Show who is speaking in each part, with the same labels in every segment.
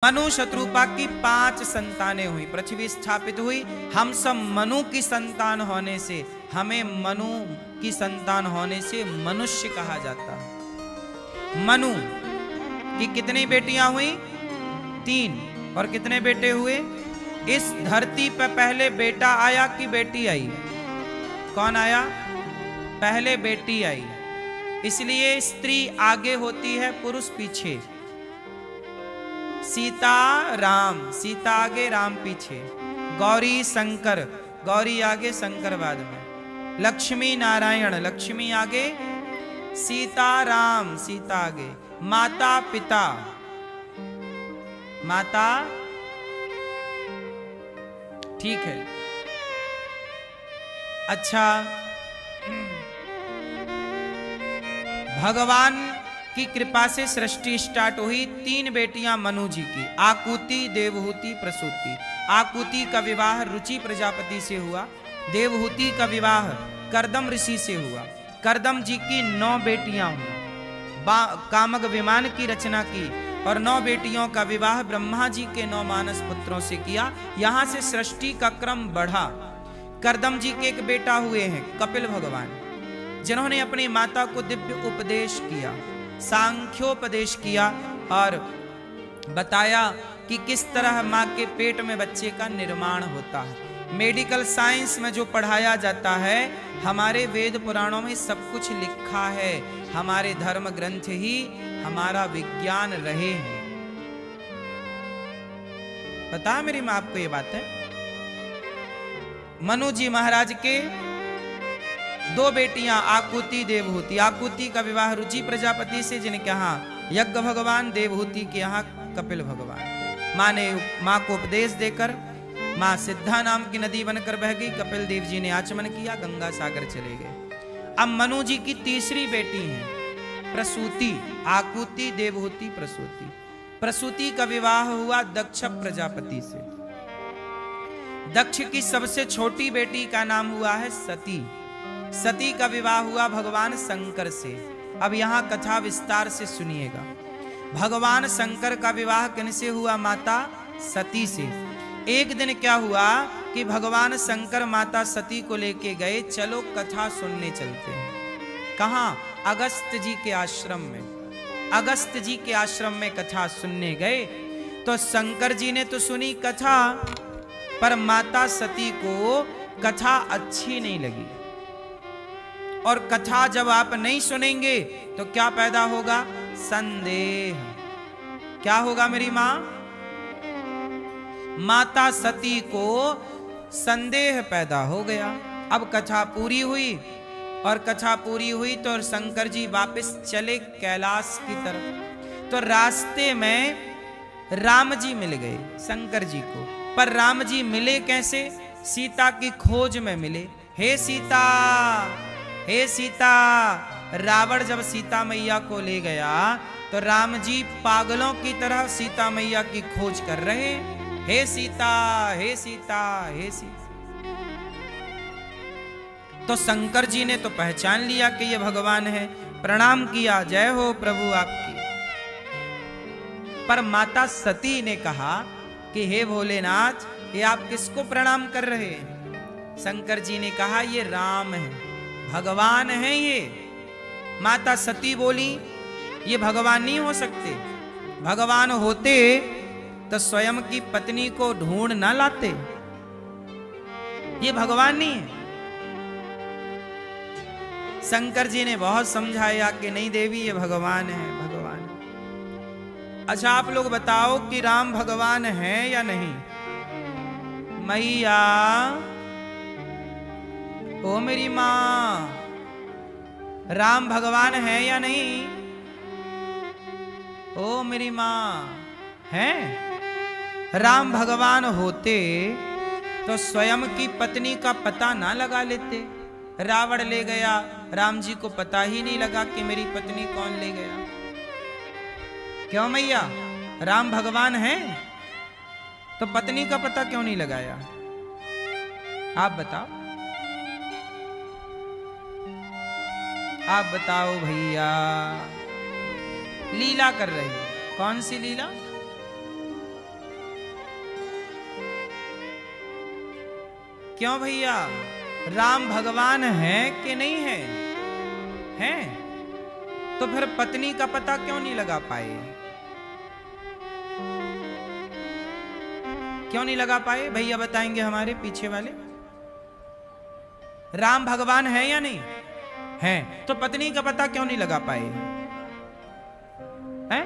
Speaker 1: मनु शत्रुपा की 5 संतानें हुई, पृथ्वी स्थापित हुई। हम सब मनु की संतान होने से, हमें मनु की संतान होने से मनुष्य कहा जाता है। मनु की कितनी बेटियां हुई? 3। और कितने बेटे हुए? इस धरती पर पहले बेटा आया कि बेटी आई? कौन आया? पहले बेटी आई। इसलिए स्त्री आगे होती है, पुरुष पीछे। सीता राम, सीता आगे राम पीछे। गौरी शंकर, गौरी आगे शंकर बाद में। लक्ष्मी नारायण, लक्ष्मी आगे, सीता राम, सीता आगे। माता पिता, माता, ठीक है। अच्छा, भगवान की कृपा से सृष्टि स्टार्ट हुई। 3 बेटियां मनु जी की, आकुति, देवहूति, प्रसूति। आकुति का विवाह रुचि प्रजापति से हुआ। देवहूति का विवाह कर्दम ऋषि से हुआ। कर्दम जी की 9 बेटियां हुई। कामक विमान की रचना की और 9 बेटियों का विवाह ब्रह्मा जी के 9 मानस पुत्रों से किया। यहां से सृष्टि का क्रम बढ़ा। कर्दम जी के एक बेटा हुए हैं कपिल भगवान, जिन्होंने अपनी माता को दिव्य उपदेश किया, सांख्योपदेश किया और बताया कि किस तरह मां के पेट में बच्चे का निर्माण होता है। मेडिकल साइंस में जो पढ़ाया जाता है, हमारे वेद पुराणों में सब कुछ लिखा है। हमारे धर्म ग्रंथ ही हमारा विज्ञान रहे हैं। पता है मेरी मां आपको ये बात है? मनु जी महाराज के 2 बेटियां आकुति, देवहूति। आकुति का विवाह रुचि प्रजापति से, जिनके यहाँ यज्ञ भगवान, देवहूति के यहाँ कपिल भगवान। माँ ने माँ को उपदेश देकर माँ सिद्धा नाम की नदी बनकर बह गई। कपिल देव जी ने आचमन किया, गंगा सागर चले गए। अब मनु जी की तीसरी बेटी है प्रसूति। आकुति, देवहूति, प्रसूति। प्रसूति का विवाह हुआ दक्ष प्रजापति से। दक्ष की सबसे छोटी बेटी का नाम हुआ है सती। सती का विवाह हुआ भगवान शंकर से। अब यहां कथा विस्तार से सुनिएगा। भगवान शंकर का विवाह किनसे हुआ? माता सती से। एक दिन क्या हुआ कि भगवान शंकर माता सती को लेके गए, चलो कथा सुनने चलते हैं। कहां? अगस्त जी के आश्रम में। अगस्त जी के आश्रम में कथा सुनने गए तो शंकर जी ने तो सुनी कथा, पर माता सती को कथा अच्छी नहीं लगी। और कथा जब आप नहीं सुनेंगे तो क्या पैदा होगा? संदेह। क्या होगा मेरी मां? माता सती को संदेह पैदा हो गया। अब कथा पूरी हुई, और कथा पूरी हुई तो शंकर जी वापस चले कैलाश की तरफ। तो रास्ते में राम जी मिल गए शंकर जी को। पर राम जी मिले कैसे? सीता की खोज में मिले। हे सीता, हे सीता। रावण जब सीता मैया को ले गया तो राम जी पागलों की तरह सीता मैया की खोज कर रहे। हे सीता, हे सीता, हे सीता। तो शंकर जी ने तो पहचान लिया कि ये भगवान है, प्रणाम किया, जय हो प्रभु आपकी। पर माता सती ने कहा कि हे भोलेनाथ, ये आप किसको प्रणाम कर रहे हैं? शंकर जी ने कहा ये राम है, भगवान है ये। माता सती बोली ये भगवान नहीं हो सकते। भगवान होते तो स्वयं की पत्नी को ढूंढ ना लाते। ये भगवान नहीं है। शंकर जी ने बहुत समझाया कि नहीं देवी, ये भगवान है, भगवान है। अच्छा आप लोग बताओ कि राम भगवान है या नहीं? मैया, ओ मेरी मां, राम भगवान है या नहीं? ओ मेरी मां, है? राम भगवान होते तो स्वयं की पत्नी का पता ना लगा लेते। रावण ले गया, राम जी को पता ही नहीं लगा कि मेरी पत्नी कौन ले गया। क्यों मैया? राम भगवान है तो पत्नी का पता क्यों नहीं लगाया? आप बताओ, आप बताओ भैया। लीला कर रही है। कौन सी लीला? क्यों भैया, राम भगवान है कि नहीं है? हैं? तो फिर पत्नी का पता क्यों नहीं लगा पाए? क्यों नहीं लगा पाए? भैया बताएंगे हमारे पीछे वाले। राम भगवान है या नहीं है? तो पत्नी का पता क्यों नहीं लगा पाए? हैं?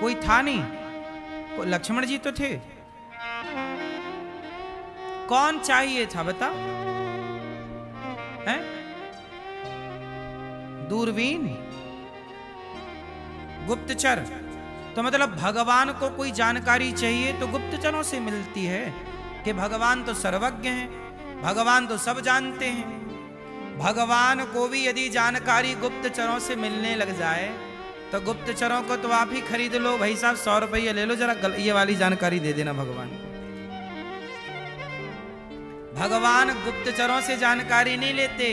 Speaker 1: कोई था नहीं? लक्ष्मण जी तो थे। कौन चाहिए था बता? हैं? दूरबीन, गुप्तचर। तो मतलब भगवान को कोई जानकारी चाहिए तो गुप्तचरों से मिलती है कि भगवान तो सर्वज्ञ हैं, भगवान तो सब जानते हैं। भगवान को भी यदि जानकारी गुप्तचरों से मिलने लग जाए तो गुप्तचरों को तो आप ही खरीद लो भाई साहब, 100 रुपये ले लो, जरा ये वाली जानकारी दे देना भगवान को। भगवान गुप्तचरों से जानकारी नहीं लेते,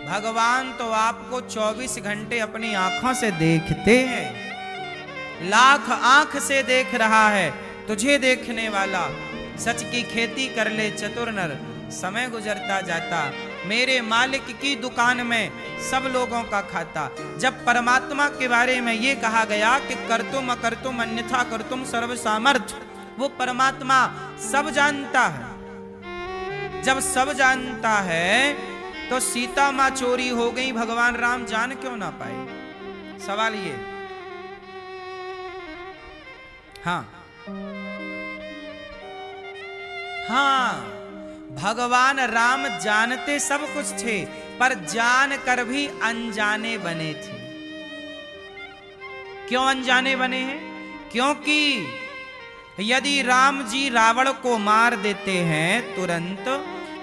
Speaker 1: भगवान तो आपको 24 घंटे अपनी आंखों से देखते हैं। लाख आंख से देख रहा है तुझे देखने वाला, सच की खेती कर ले चतुर नर, समय गुजरता जाता, मेरे मालिक की दुकान में सब लोगों का खाता। जब परमात्मा के बारे में ये कहा गया कि करतुम अकर्तुम अन्यथा करतुम सर्व सामर्थ्य, वो परमात्मा सब जानता है। जब सब जानता है तो सीता मां चोरी हो गई, भगवान राम जान क्यों ना पाए? सवाल ये। हाँ हाँ, भगवान राम जानते सब कुछ थे, पर जान कर भी अनजाने बने थे। क्यों अनजाने बने हैं? क्योंकि यदि राम जी रावण को मार देते हैं तुरंत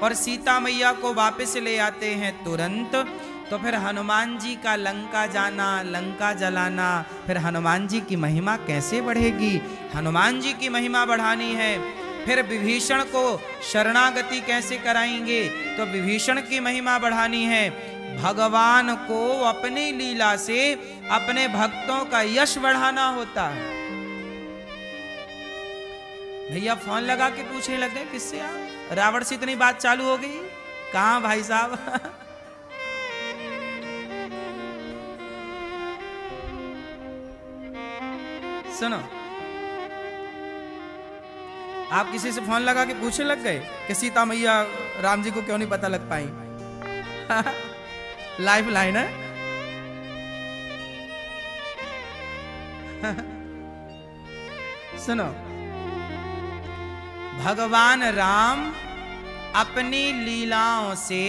Speaker 1: और सीता मैया को वापस ले आते हैं तुरंत, तो फिर हनुमान जी का लंका जाना, लंका जलाना, फिर हनुमान जी की महिमा कैसे बढ़ेगी? हनुमान जी की महिमा बढ़ानी है। फिर विभीषण को शरणागति कैसे कराएंगे? तो विभीषण की महिमा बढ़ानी है। भगवान को अपनी लीला से अपने भक्तों का यश बढ़ाना होता है। भैया फोन लगा के पूछने लग गए किससे आप? रावण से इतनी बात चालू हो गई? कहां भाई साहब? सुनो, आप किसी से फोन लगा के पूछने लग गए कि सीता मैया राम जी को क्यों नहीं पता लग पाई? लाइफ लाइन है। सुनो, भगवान राम अपनी लीलाओं से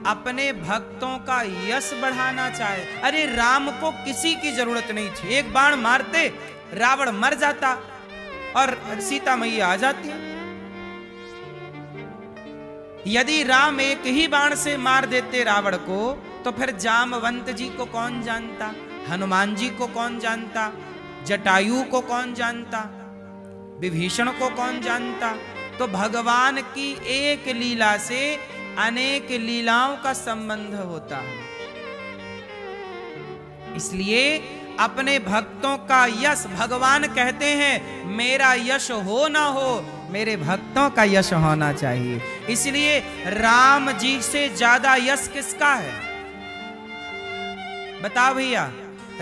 Speaker 1: अपने भक्तों का यश बढ़ाना चाहे। अरे राम को किसी की जरूरत नहीं थी, एक बाण मारते रावण मर जाता और सीता मैया आ जाती। यदि राम एक ही बाण से मार देते रावण को, तो फिर जामवंत जी को कौन जानता, हनुमान जी को कौन जानता, जटायु को कौन जानता, विभीषण को कौन जानता? तो भगवान की एक लीला से अनेक लीलाओं का संबंध होता है। इसलिए अपने भक्तों का यश, भगवान कहते हैं मेरा यश हो ना हो, मेरे भक्तों का यश होना चाहिए। इसलिए राम जी से ज्यादा यश किसका है? बताओ भैया,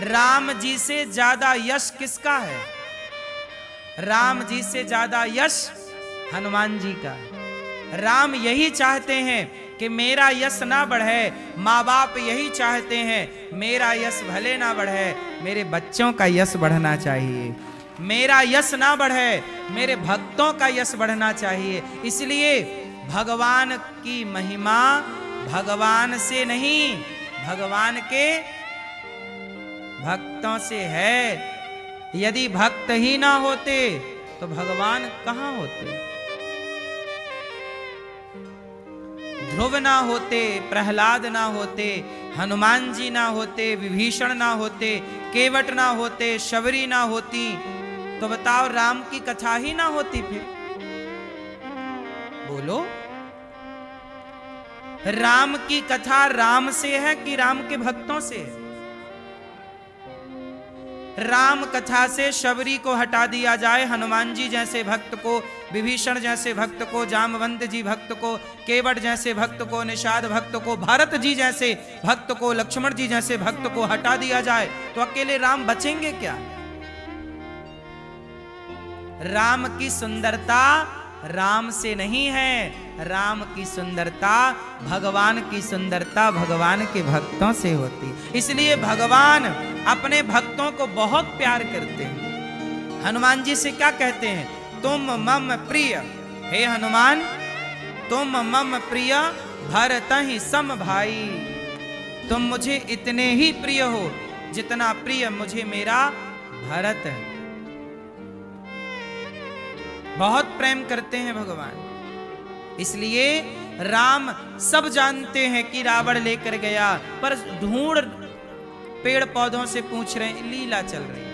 Speaker 1: राम जी से ज्यादा यश किसका है? राम जी से ज्यादा यश हनुमान जी का। राम यही चाहते हैं कि मेरा यश ना बढ़े, माँ बाप यही चाहते हैं मेरा यश भले ना बढ़े, मेरे बच्चों का यश बढ़ना चाहिए। मेरा यश ना बढ़े, मेरे भक्तों का यश बढ़ना चाहिए। इसलिए भगवान की महिमा भगवान से नहीं, भगवान के भक्तों से है। यदि भक्त ही ना होते तो भगवान कहां होते? ध्रुव ना होते, प्रहलाद ना होते, हनुमान जी ना होते, विभीषण ना होते, केवट ना होते, शबरी ना होती, तो बताओ राम की कथा ही ना होती फिर? बोलो, राम की कथा राम से है कि राम के भक्तों से है? राम कथा से शबरी को हटा दिया जाए, हनुमान जी जैसे भक्त को, विभीषण जैसे भक्त को, जामवंत जी भक्त को, केवट जैसे भक्त को, निषाद भक्त को, भरत जी जैसे भक्त को, लक्ष्मण जी जैसे भक्त को हटा दिया जाए तो अकेले राम बचेंगे क्या? राम की सुंदरता राम से नहीं है, राम की सुंदरता, भगवान की सुंदरता भगवान के भक्तों से होती। इसलिए भगवान अपने भक्तों को बहुत प्यार करते हैं। हनुमान जी से क्या कहते हैं? तुम मम प्रिय, हे हनुमान तुम मम प्रिय भरत ही सम भाई। तुम मुझे इतने ही प्रिय हो जितना प्रिय मुझे मेरा भरत है। बहुत प्रेम करते हैं भगवान। इसलिए राम सब जानते हैं कि रावण लेकर गया, पर ढूंढ पेड़ पौधों से पूछ रहे हैं, लीला चल रही है।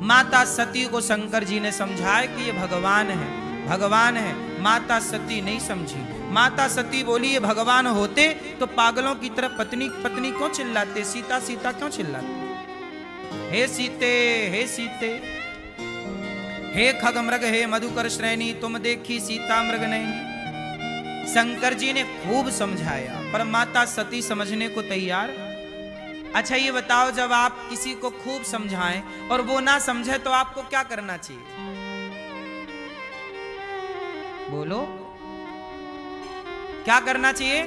Speaker 1: माता सती को शंकर जी ने समझाया कि ये भगवान है, भगवान है। माता सती नहीं समझी। माता सती बोली ये भगवान होते तो पागलों की तरह पत्नी पत्नी क्यों चिल्लाते, सीता सीता क्यों चिल्लाते? हे सीते, हे सीते, हे खग मृग, हे मधुकर श्रेणी, तुम देखी सीता मृग नहीं। शंकर जी ने खूब समझाया पर माता सती समझने को तैयार। अच्छा ये बताओ, जब आप किसी को खूब समझाएं और वो ना समझे तो आपको क्या करना चाहिए? बोलो, क्या करना चाहिए?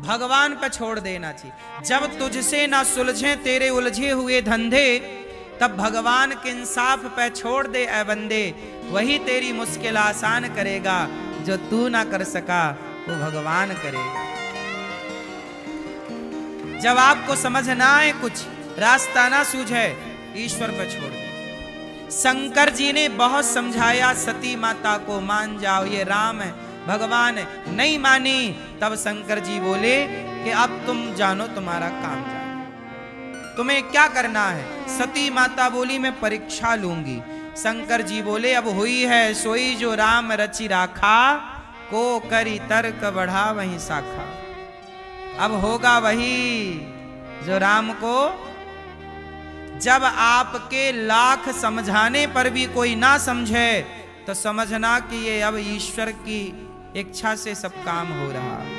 Speaker 1: भगवान पे छोड़ देना चाहिए। जब तुझसे ना सुलझे तेरे उलझे हुए धंधे, तब भगवान के इंसाफ पे छोड़ दे ऐ बंदे। वही तेरी मुश्किल आसान करेगा, जो तू ना कर सका वो भगवान करेगा। जब आपको समझ ना आए, कुछ रास्ता ना सूझे, ईश्वर पे छोड़ दे। शंकर जी ने बहुत समझाया सती माता को, मान जाओ ये राम है, भगवान है। नहीं मानी। तब शंकर जी बोले कि अब तुम जानो तुम्हारा काम जानो, तुम्हें क्या करना है? सती माता बोली मैं परीक्षा लूंगी। शंकर जी बोले अब हुई है सोई जो राम रचि राखा, को करी तर्क बढ़ा वही शाखा। अब होगा वही जो राम को, जब आपके लाख समझाने पर भी कोई ना समझे तो समझना कि ये अब ईश्वर की इच्छा से सब काम हो रहा है।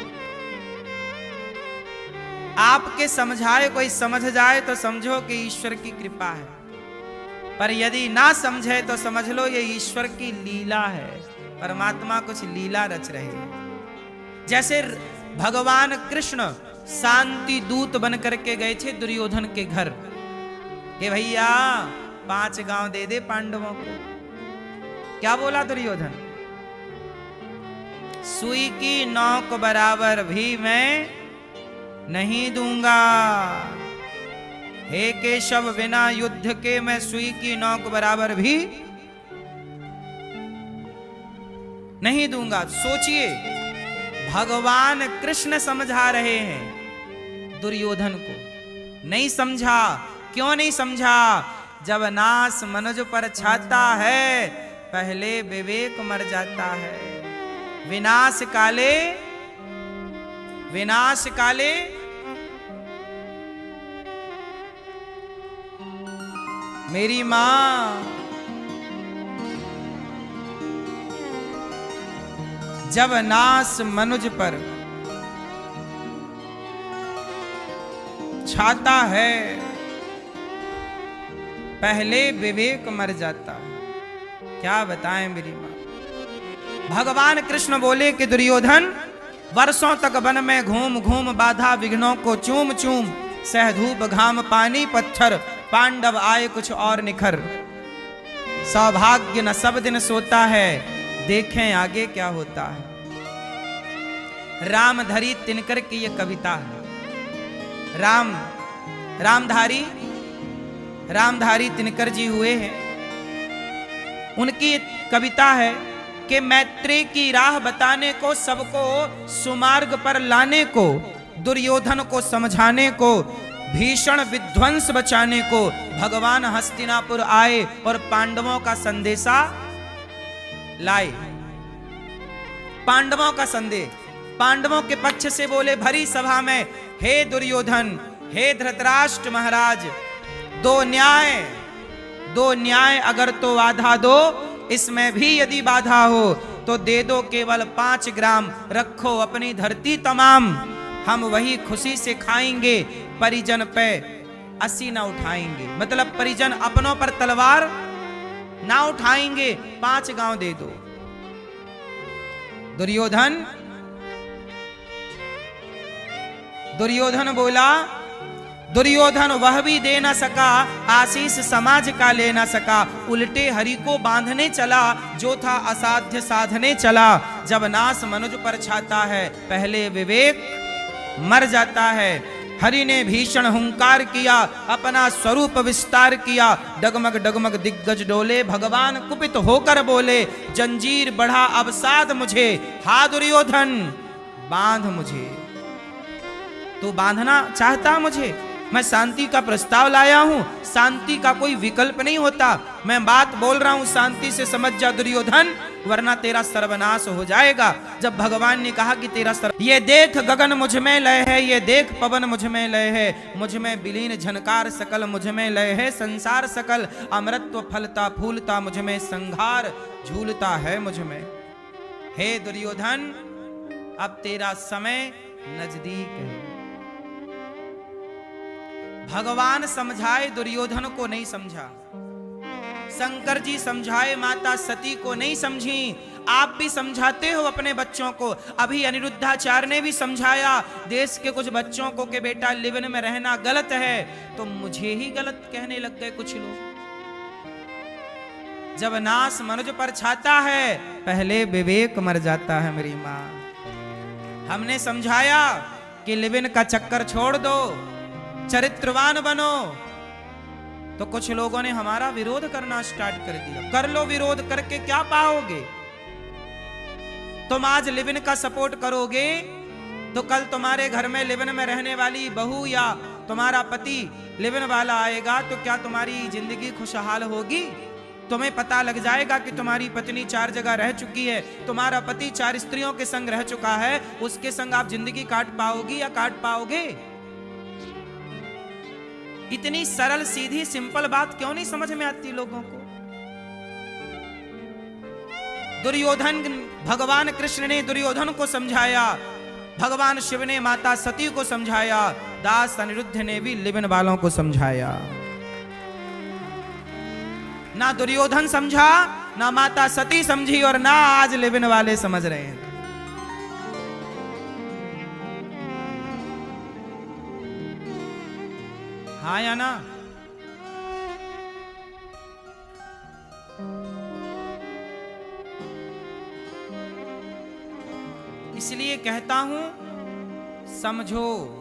Speaker 1: आपके समझाए कोई समझ जाए तो समझो कि ईश्वर की कृपा है, पर यदि ना समझे तो समझ लो ये ईश्वर की लीला है। परमात्मा कुछ लीला रच रहे हैं। जैसे भगवान कृष्ण शांति दूत बन करके गए थे दुर्योधन के घर कि भैया 5 गांव दे दे पांडवों को। क्या बोला दुर्योधन? सुई की नोक बराबर भी मैं नहीं दूंगा। हे केशव बिना युद्ध के मैं सुई की नोक बराबर भी नहीं दूंगा। सोचिए, भगवान कृष्ण समझा रहे हैं दुर्योधन को, नहीं समझा। क्यों नहीं समझा? जब नास मनुज पर छाता है, पहले विवेक मर जाता है। विनाश काले, विनाश काले मेरी मां, जब नास मनुज पर छाता है, पहले विवेक मर जाता है। क्या बताएं मेरी मां। भगवान कृष्ण बोले कि दुर्योधन, वर्षों तक वन में घूम घूम बाधा विघ्नों को चूम चूम, सह धूप घाम पानी पत्थर, पांडव आए कुछ और निखर। सौभाग्य न सब दिन सोता है, देखें आगे क्या होता है। रामधरी तिनकर की ये कविता है। रामधारी तिनकर जी हुए हैं, उनकी कविता है कि मैत्री की राह बताने को, सबको सुमार्ग पर लाने को, दुर्योधन को समझाने को, भीषण विध्वंस बचाने को भगवान हस्तिनापुर आए और पांडवों का संदेशा लाए। पांडवों का संदेश, पांडवों के पक्ष से बोले भरी सभा में, हे दुर्योधन, हे धृतराष्ट्र महाराज, दो न्याय अगर तो बाधा दो, इसमें भी यदि बाधा हो तो दे दो केवल 5 ग्राम, रखो अपनी धरती तमाम, हम वही खुशी से खाएंगे, परिजन पे असी ना उठाएंगे। मतलब परिजन अपनों पर तलवार ना उठाएंगे, 5 गांव दे दो। दुर्योधन बोला, दुर्योधन वह भी दे न सका, आशीष समाज का ले न सका, उल्टे हरि को बांधने चला, जो था असाध्य साधने चला। जब नास मनुज पर छाता है, पहले विवेक मर जाता है। हरि ने भीषण हुंकार किया, अपना स्वरूप विस्तार किया, डगमग डगमग दिग्गज डोले, भगवान कुपित होकर बोले, जंजीर बढ़ा अब साध मुझे, हा दुर्योधन बांध मुझे। तू बांधना चाहता मुझे, मैं शांति का प्रस्ताव लाया हूं, शांति का कोई विकल्प नहीं होता, मैं बात बोल रहा हूं, शांति से समझ जा दुर्योधन, वरना तेरा सर्वनाश हो जाएगा। जब भगवान ने कहा कि तेरा ये देख गगन मुझ में लय है, ये देख पवन मुझ में लय है, मुझ में विलीन झनकार सकल मुझ में लय है, संसार सकल अमृतत्व फलता फूलता मुझ में, संघार झूलता है मुझ में। हे दुर्योधन, अब तेरा समय नजदीक है। भगवान समझाए, दुर्योधन को नहीं समझा। शंकर जी समझाए, माता सती को नहीं समझी। आप भी समझाते हो अपने बच्चों को। अभी अनिरुद्धाचार्य ने भी समझाया देश के कुछ बच्चों को कि बेटा लिव इन में रहना गलत है, तो मुझे ही गलत कहने लग गए कुछ लोग। जब नास मनुज पर छाता है, पहले विवेक मर जाता है मेरी मां। हमने समझाया कि लिव इन का चक्कर छोड़ दो, चरित्रवान बनो, तो कुछ लोगों ने हमारा विरोध करना स्टार्ट कर दिया। कर लो, विरोध करके क्या पाओगे? तुम आज लिव इन का सपोर्ट करोगे तो कल तुम्हारे घर में लिव इन में रहने वाली बहू या तुम्हारा पति लिव इन वाला आएगा तो क्या तुम्हारी जिंदगी खुशहाल होगी? तुम्हें पता लग जाएगा कि तुम्हारी पत्नी 4 जगह रह चुकी है, तुम्हारा पति 4 स्त्रियों के संग रह चुका है, उसके संग आप जिंदगी काट पाओगी या काट पाओगे? इतनी सरल सीधी सिंपल बात क्यों नहीं समझ में आती लोगों को? दुर्योधन, भगवान कृष्ण ने दुर्योधन को समझाया, भगवान शिव ने माता सती को समझाया, दास अनिरुद्ध ने भी लिव इन वालों को समझाया। ना दुर्योधन समझा, ना माता सती समझी, और ना आज लिव इन वाले समझ रहे हैं। हाँ या ना? इसलिए कहता हूं, समझो।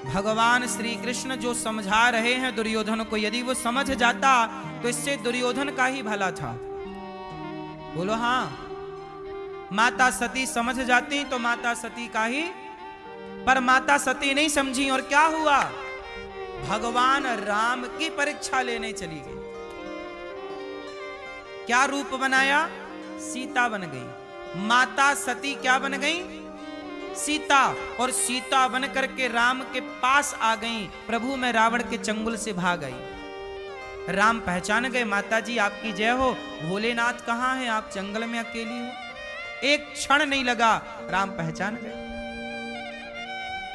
Speaker 1: भगवान श्री कृष्ण जो समझा रहे हैं दुर्योधन को, यदि वो समझ जाता तो इससे दुर्योधन का ही भला था। बोलो हाँ। माता सती समझ जाती तो माता सती का ही, पर माता सती नहीं समझी और क्या हुआ? भगवान राम की परीक्षा लेने चली गई। क्या रूप बनाया? सीता बन गई। माता सती क्या बन गई? सीता। और सीता बन करके राम के पास आ गई। प्रभु मैं रावण के चंगुल से भाग गई। राम पहचान गए, माता जी आपकी जय हो, भोलेनाथ कहाँ हैं? आप जंगल में अकेली हो। एक क्षण नहीं लगा, राम पहचान गए।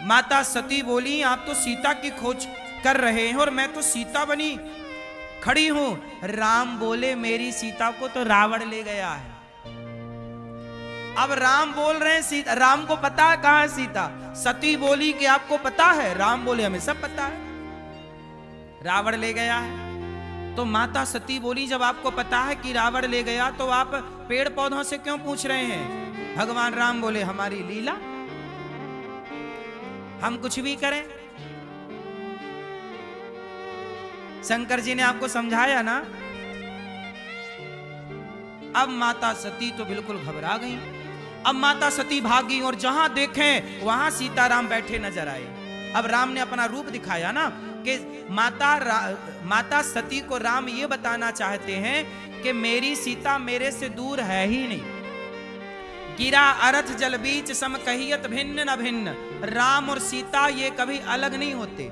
Speaker 1: माता सती बोली, आप तो सीता की खोज कर रहे हैं और मैं तो सीता बनी खड़ी हूं। राम बोले, मेरी सीता को तो रावण ले गया है। अब राम बोल रहे हैं सीता, राम को पता है कहां है सीता। सती बोली कि आपको पता है? राम बोले, हमें सब पता है, रावण ले गया है। तो माता सती बोली, जब आपको पता है कि रावण ले गया तो आप पेड़ पौधों से क्यों पूछ रहे हैं? भगवान राम बोले, हमारी लीला, हम कुछ भी करें। शंकर जी ने आपको समझाया ना। अब माता सती तो बिल्कुल घबरा गई। अब माता सती भागी और जहां देखें वहां सीताराम बैठे नजर आए। अब राम ने अपना रूप दिखाया ना कि माता सती को राम ये बताना चाहते हैं कि मेरी सीता मेरे से दूर है ही नहीं। कीरा अरथ जल बीच सम कहियत भिन्न न भिन्न। राम और सीता ये कभी अलग नहीं होते।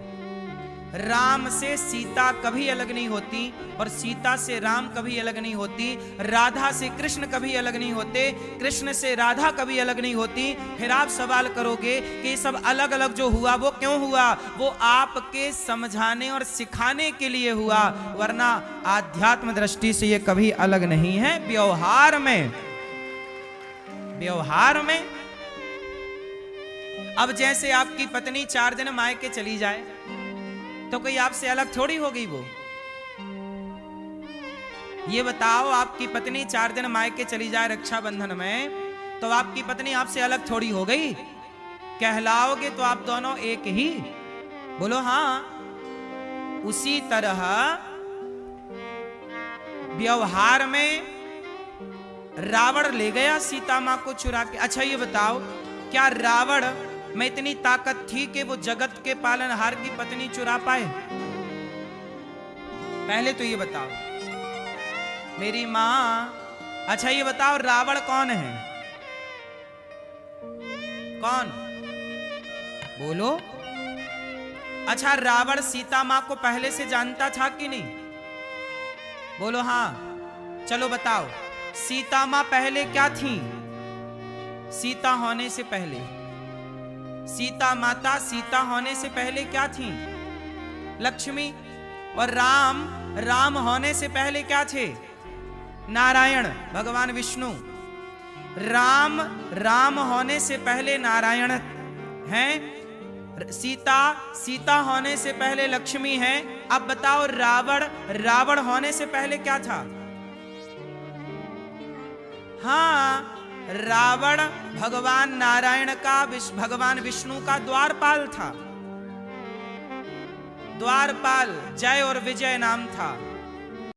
Speaker 1: राम से सीता कभी अलग नहीं होती और सीता से राम कभी अलग नहीं होती। राधा से कृष्ण कभी अलग नहीं होते, कृष्ण से राधा कभी अलग नहीं होती। फिर आप सवाल करोगे कि ये सब अलग अलग जो हुआ वो क्यों हुआ? वो आपके समझाने और सिखाने के लिए हुआ, वरना आध्यात्म दृष्टि से ये कभी अलग नहीं है। व्यवहार में अब जैसे आपकी पत्नी 4 दिन मायके चली जाए तो कोई आपसे अलग थोड़ी हो गई। वो ये बताओ, आपकी पत्नी 4 दिन मायके चली जाए रक्षाबंधन में, तो आपकी पत्नी आपसे अलग थोड़ी हो गई। कहलाओगे तो आप दोनों एक ही। बोलो हाँ। उसी तरह व्यवहार में रावण ले गया सीता मां को चुरा के। अच्छा ये बताओ, क्या रावण में इतनी ताकत थी कि वो जगत के पालनहार की पत्नी चुरा पाए? पहले तो ये बताओ मेरी मां। अच्छा ये बताओ, रावण कौन है? कौन? बोलो। अच्छा, रावण सीता मां को पहले से जानता था कि नहीं? बोलो हाँ। चलो बताओ, सीता मां पहले क्या थी? सीता होने से पहले, सीता माता सीता होने से पहले क्या थी? लक्ष्मी। और राम होने से पहले क्या थे? नारायण, भगवान विष्णु। राम होने से पहले नारायण हैं। सीता होने से पहले लक्ष्मी है। अब बताओ, रावण होने से पहले क्या था? हाँ, रावण भगवान नारायण का, भगवान विष्णु का द्वारपाल था। द्वारपाल, जय और विजय नाम था।